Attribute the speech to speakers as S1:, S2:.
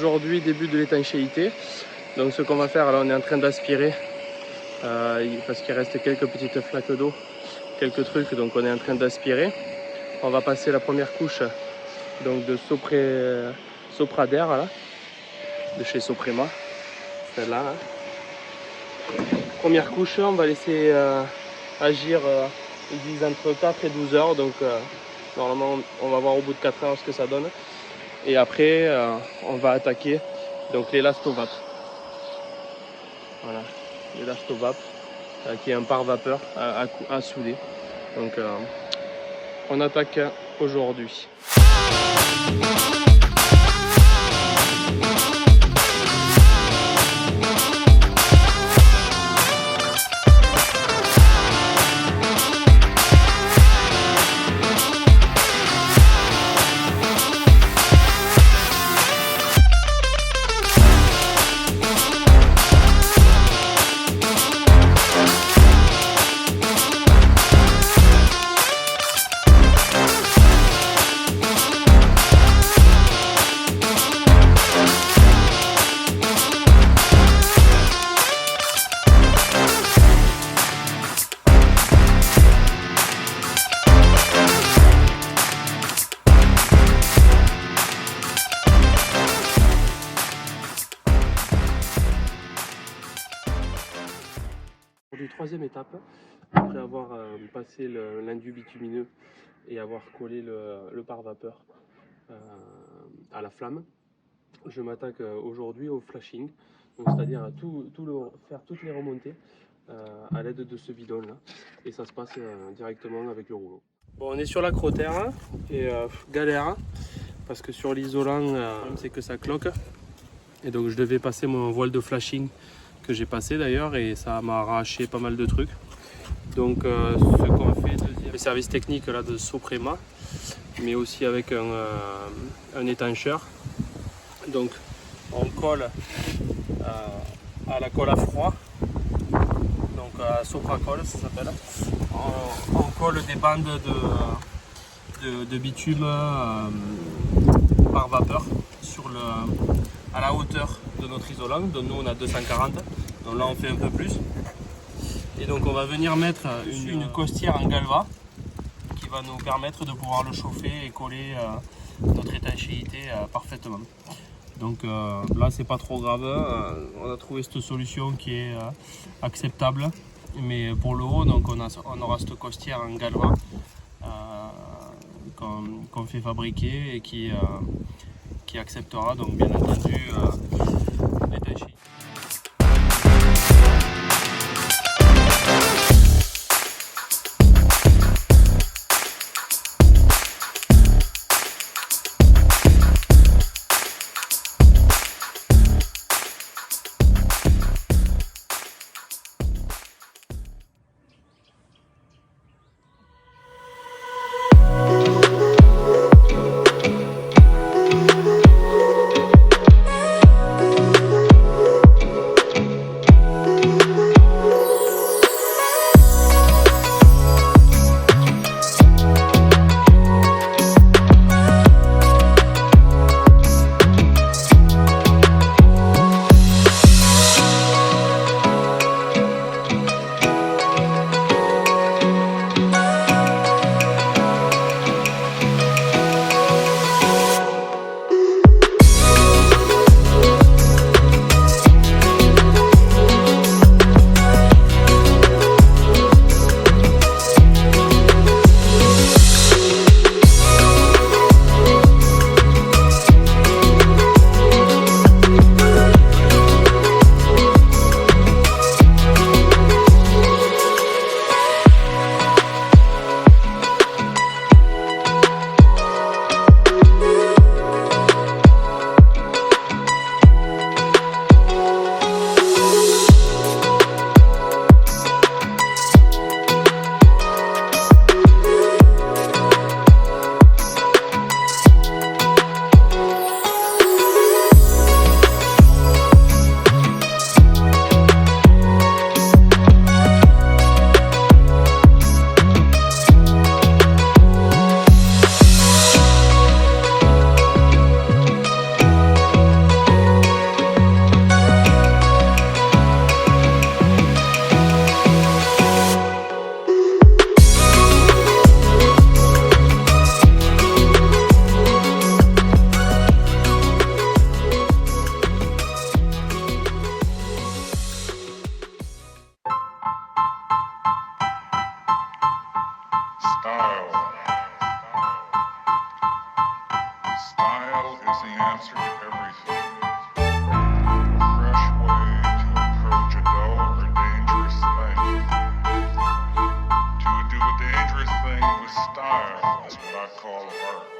S1: aujourd'hui début de l'étanchéité. Donc ce qu'on va faire, là on est en train d'aspirer parce qu'il reste quelques petites flaques d'eau, quelques trucs, donc on est en train d'aspirer. On va passer la première couche donc de Soprader là, de chez Soprema, celle-là. Première couche, on va laisser agir, ils disent entre 4 et 12 heures, donc normalement on va voir au bout de 4 heures ce que ça donne. Et après on va attaquer donc l'élastovap. Voilà, l'élastovap qui est un pare-vapeur à souder. Donc on attaque aujourd'hui. Troisième étape, après avoir passé l'induit bitumineux et avoir collé le pare-vapeur à la flamme, je m'attaque aujourd'hui au flashing, c'est-à-dire à faire toutes les remontées à l'aide de ce bidon là, et ça se passe directement avec le rouleau. Bon, on est sur l'acrotère et galère parce que sur l'isolant c'est que ça cloque, et donc je devais passer mon voile de flashing que j'ai passé d'ailleurs, et ça m'a arraché pas mal de trucs. Donc ce qu'on fait, le service technique là de Soprema, mais aussi avec un étancheur. Donc on colle à la colle à froid, donc à Sopracol ça s'appelle. On colle des bandes de bitume par vapeur à la hauteur de notre isolant. Donc nous on a 240, donc là on fait un peu plus. Et donc on va venir mettre une costière en galva qui va nous permettre de pouvoir le chauffer et coller notre étanchéité parfaitement. Donc là c'est pas trop grave, on a trouvé cette solution qui est acceptable. Mais pour le haut, donc on aura cette costière en galva qu'on fait fabriquer et qui acceptera donc bien entendu l'étanchéité.
S2: Style. Style is the answer to everything. A fresh way to approach a dull or dangerous thing. To do a dangerous thing with style is what I call art.